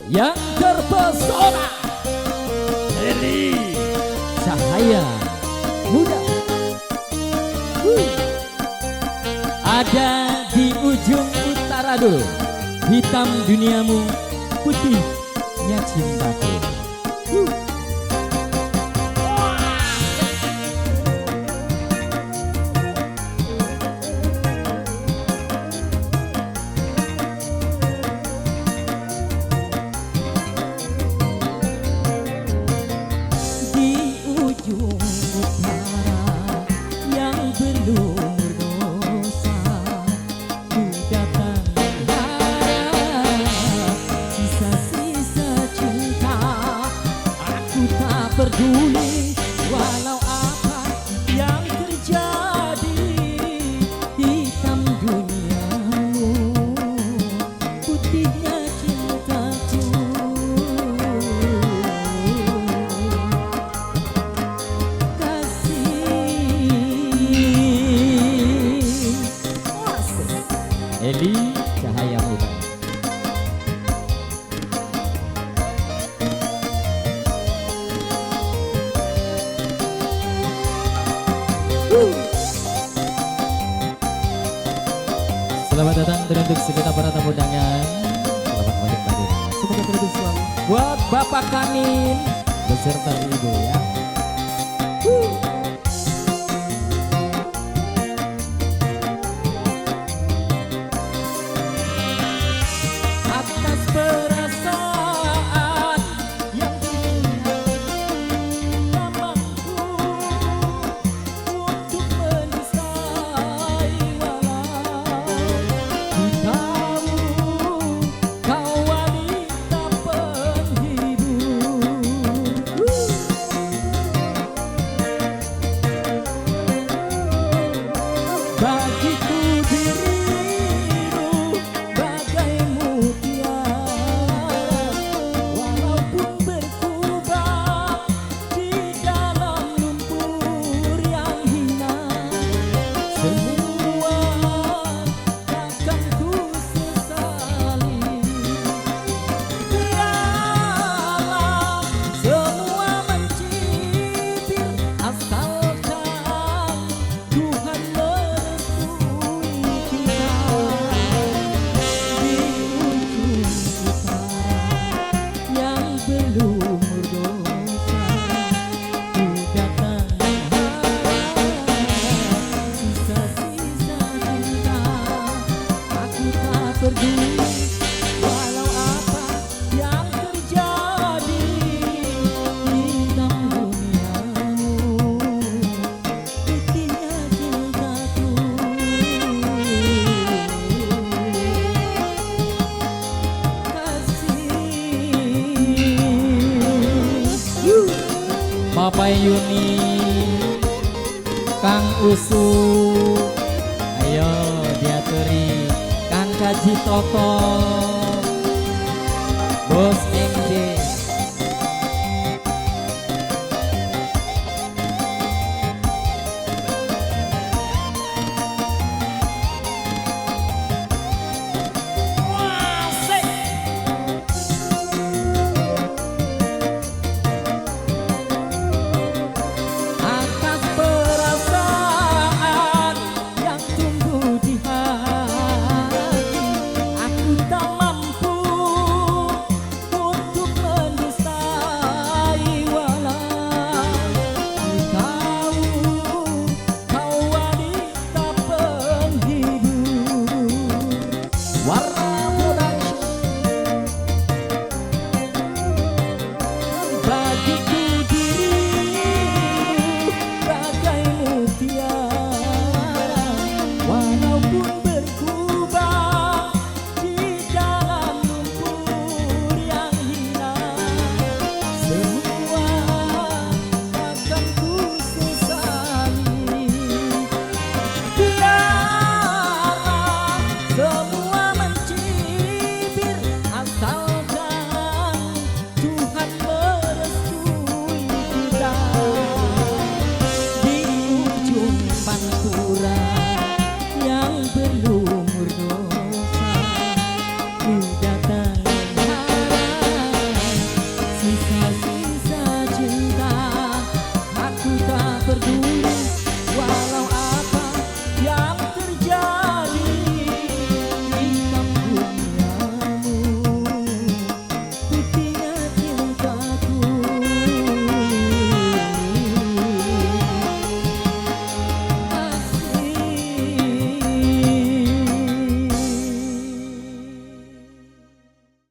yang terpesona dari cahaya muda. Ada di ujung utara dulu, hitam duniamu, putihnya cintaku. Peduli walau apa yang terjadi, hitam duniamu, putihnya cintaku. Kasih Eli Cahaya Muda. Selamat datang dan untuk segenap para tamu undangan. Selamat menikmati. Semoga terlebih selalu buat Bapak Kanin beserta Ibu ya. atas perasaan yang tak mampu untuk mendesai, walau ku tahu kau wanita penghibur. Bagiku dirimu bagai mutiara, walaupun berkubah di dalam lumpur yang hina, semua takkan ku sesali. Biarlah semua mencibir, asalkan Tuhan merestui kita. Di ujung utara yang belum berdosa, ku datang sisa-sisa cinta. Aku tak peduli walau apa yang terjadi, hitam duniamu, putihnya cintaku. Kasih Papa Yuni, Kang Usu, ayo diaturi, Kang Kaji Toto, Bos MJ. atas perasaan yang tumbuh di hati, aku tak mampu untuk mendestai, walau ku tahu kau wanita penghibur. Warna production. Bagiku dirimu bagai mutiara, walaupun berkubah di dalam lumpur yang hina, semua akan ku sesali. Biarlah semua mencibir, asalkan Tuhan merestui kita. Di ujung pantura yang berlumur dosa, ku datang